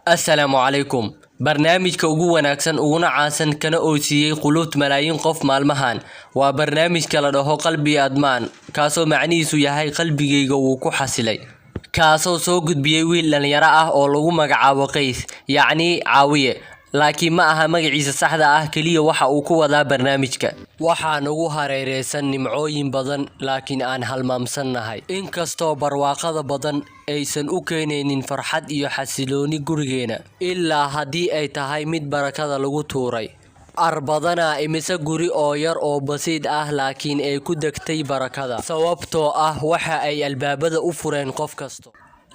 السلام عليكم barnaamijka ugu wanaagsan uguna caansan kana oosiyay quluubta malaayiin qof maalmahan waa barnaamijka la dhaho qalbi admaan kaasoo macnihiisu yahay qalbigayga uu ku xasilay kaasoo soo gudbiyay wiil dhalinyaro ah oo lagu magacaabo Qays yacni caawiye laakiin ma aha magaciisa saxda ah kaliya waxa uu ku wadaa barnaamijka waxaan ugu hareereysan nimcooyin badan laakiin aan halmaamsanahay inkastoo barwaaqada badan aysan u keenaynin farxad iyo xasilooni gurigeena ilaa haddii ay tahay mid barakada lagu tuuray arbadana imise guri oo yar oo basiid ah laakiin ay ku degtay barakada sababtoo ah waxa ay albaabada u fureen qof kasto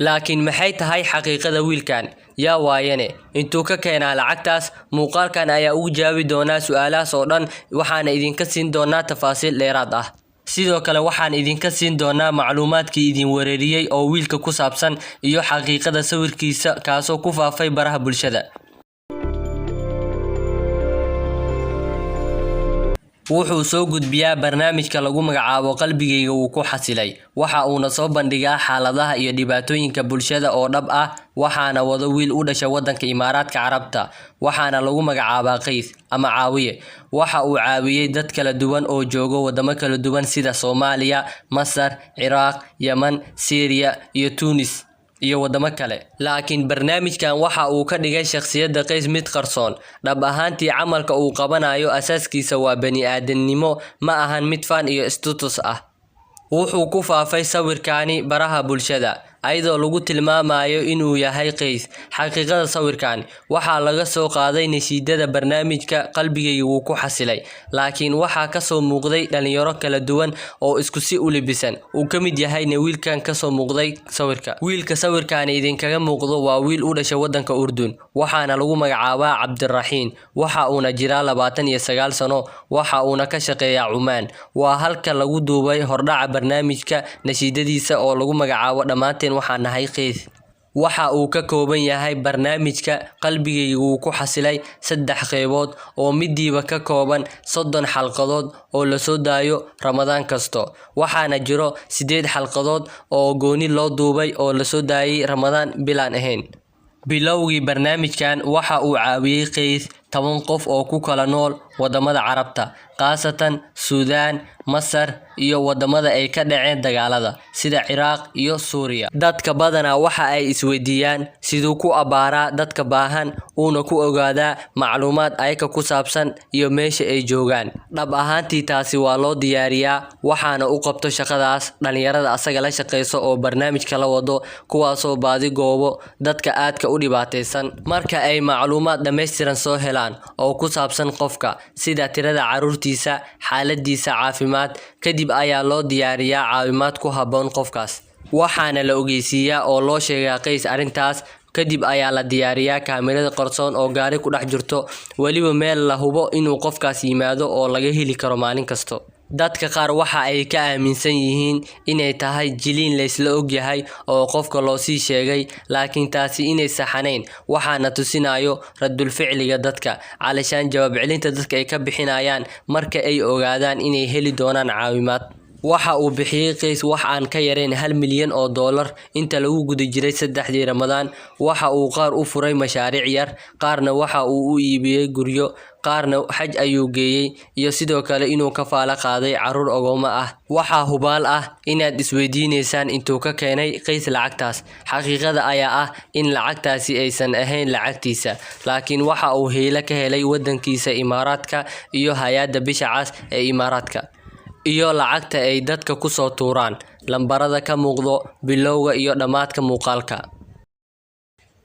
laakiin maxay tahay xaqiiqada wiilkan yaa waayane intuu ka keenaa lacagtaas muuqaalkan ayaa ugu jaabi doonaa su'aalahaas oo dhan waxaana idinka siin doonaa tafaasiil dheeraad ah sidoo kale waxaan idinka siin doonaa macluumaadkii idin wareeriyay oo wiilka ku saabsan iyo xaqiiqada sawirkiisa kaasoo ku faafay baraha bulshada wuxuu soo gudbiyaa barnaamijka lagu magacaabo qalbigayga uu ku xasilay waxa uuna soo bandhigaa xaaladaha iyo dhibaatooyinka bulshada oo dhab ah waxaana wada wiil u dhashay wadanka Imaaraadka Carabta waxaana lagu magacaabaa Qays ama caawiye waxa uu caawiyay dad kala duwan oo jooga wadamo kala duwan sida Soomaaliya, Masar, Ciraaq, Yemen, Syria iyo Tunis iyo wadamo kale laakiin barnaamijkan waxa uu ka dhigay shakhsiyadda Qays mid qarsoon dhab ahaantii camalka uu qabanayo asaaskiisa waa bani aadamnimo ma ahan mid fan iyo status ah wuxuu ku faafay sawirkaani baraha bulshada ayadoo lagu tilmaamayo inuu yahay Qays xaqiiqada sawirkan waxa laga soo qaaday nasiidada barnaamijka qalbigayga uu ku xasilay laakiin waxa ka soo muuqday dhalinyaro kala duwan oo isku si u libisan uu ka mid yahay wiilkan ka soo muuqday sawirka wiilka sawirkan idinkaga muuqdo waa wiil u dhashay wadanka Urdun waxaana lagu magacaabaa Cabdiraxiin waxa uuna jiraa 29 sano waxa uuna ka shaqeeyaa Cumaan waa halka lagu duubay hordhaca barnaamijka nasiidadiisa oo lagu magacaabo dhamaanteen waxaan nahay Qays waxa uu ka kooban yahay barnaamijka qalbigayga uu ku xasilay 3 qaybood oo midiiba ka kooban 30 xalqadood oo la soo daayo Ramadaan kasto waxaana jiro 8 xalqadood oo gooni loo duubay oo la soo daayay Ramadaan bilaan ahayn bilowgii barnaamijkan waxa uu caawiyay Qays 10 qof oo ku kala nool wadamada Carabta qaasatan Suudaan Masar iyo wadamada ay ka dhaceen dagaalada sida Ciraaq iyo Suuriya dadka badana waxa ay isweydiiyaan sidoo ku abaaraa dadka baahan uuna ku ogaadaa macluumaad ayka ku saabsan iyo meesha ay joogaan dhab ahaantii taasi waa loo diyaariyaa waxaana u qabto shaqadaas dhalinyarada asaga la shaqeyso oo barnaamijka la wado kuwaasoo baadi goobo dadka aadka u dhibaataysan marka ay macluumaad dhameystiran soo helaan oo ku saabsan qofka sida tirada caruurtiisa xaaladiisa caafimaad kadib ayaa loo diyaariyaa caawimaad ku haboon qofkaas waxaana la ogeysiiyaa oo loo sheegaa Qays arintaas kadib ayaa la diyaariyaa kaamirada qarsoon oo gaari ku dhex jirto waliba meel la hubo inuu qofkaas yimaado oo laga heli karo maalin kasto dadka qaar waxa ay ka aaminsan yihiin inay tahay jiliin la isla og yahay oo qofka loo sii sheegay laakiin taasi inay saxanayn waxaana tusinayo radul ficliga dadka calashaan jawaab celinta dadka ay ka bixinayaan marka ay ogaadaan inay heli doonaan caawimaad waxa uu bixiyay Qays wax aan ka yareen 1 milyan oo dollar inta lagu guda jiray 3 Ramadaan waxa uu qaar u furay mashaariic yar qaarna waxa uu u iibiyay guryo qaarna xaj ayuu geeyay iyo sidoo kale inuu ka faala qaaday caruur ogooma ah waxa hubaal ah inaad isweydiineysaan intuu ka keenay Qays lacagtaas xaqiiqada ayaa ah in lacagtaasi aysan ahayn lacagtiisa laakiin waxa uu heela ka helay wadankiisa Imaaraadka iyo hay'adda bisha cas ee Imaaraadka iyo lacagta ay dadka ku soo tuuraan lambarada ka muuqdo bilowga iyo dhamaadka muuqaalka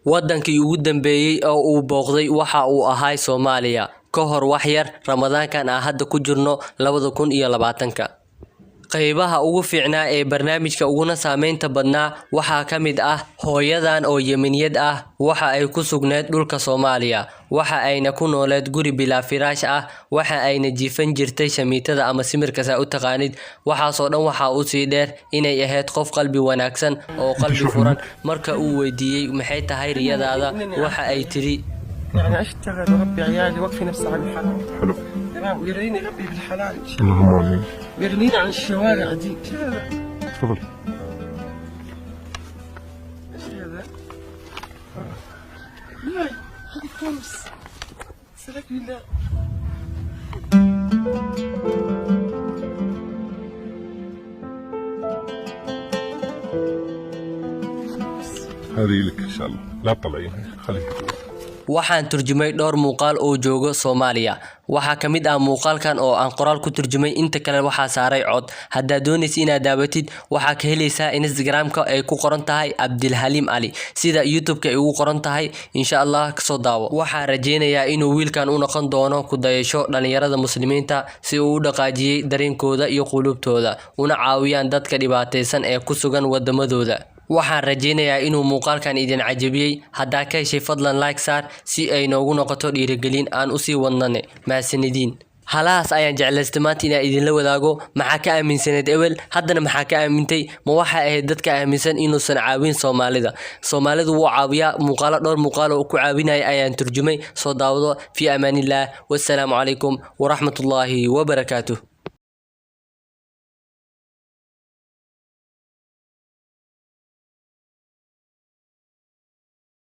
wadankii ugu dambeeyay oo uu booqday waxa uu ahaa Soomaaliya ka hor wax yar Ramadaankan hadda ku jirno 2020 qaybaha ugu fiicnaa ee barnaamijka uguna saameynta badnaa waxa ka mid ah hooyadan oo Yemeniyad ah waxa ay ku sugneed dhulka Soomaaliya waxa ayna ku nooleed guri bilaa firaash ah waxa ayna jiifan jirtay shamiitada ama simirka saa u taqaanid waxaasoo dhan waxa uu sii dheer inay ahayd qof qalbi wanaagsan oo qalbi furan marka uu weydiiyay maxay tahay riyadaada waxa ay tiri يعني اشتغل وربي عيالي واكفي نفسي عن الحرام حلو تمام ويرضيني ربي بالحلال اللهم امين ويرضيني عن الشوارع دي تفضل بالله خذ الفلوس سلك بالله. هذه لك ان شاء الله لا تطلعيها خليها. waxaan turjumay dhowr muuqaal oo jooga Soomaaliya waxaa kamid ah muuqaalkan oo aan qoraal ku turjumay inta kale waxaa saaray cod hadaa doonaysid inaad daabatid waxaa ka helaysaa Instagram-ka ay ku qoran tahay Abdilhalim Ali sida YouTube-ka ay ugu qoran tahay insha Allah ka soo daawo waxaa rajeynayaa inuu wiilkan u noqon doono ku dayasho dhalinyarada muslimiinta si uu u dhaqaajiyay dareenkooda iyo qulubtooda una caawiyaan dadka dhibaataysan ee ku sugan wadamadooda waxaan rajeynayaa inuu muuqaalkan idin cajabiyay hadaa ka heshay fadlan like saar si ay noogu noqoto dhiirigelin aan u sii wadnane maasanidiin halaas ayaan jeclaystay maanta inaan idinla wadaago maxaa ka aaminsaneed ewel haddana maxaa ka aamintay ma waxa ahayd dadka aaminsan inuusan caawin Soomaalidu wuu caawiyaa dhowr muuqaal oo ku caawinaya ayaan turjumay soo daawado fi amaanillah wassalaamu calaykum wa rahmatullaahi wa barakaatuh.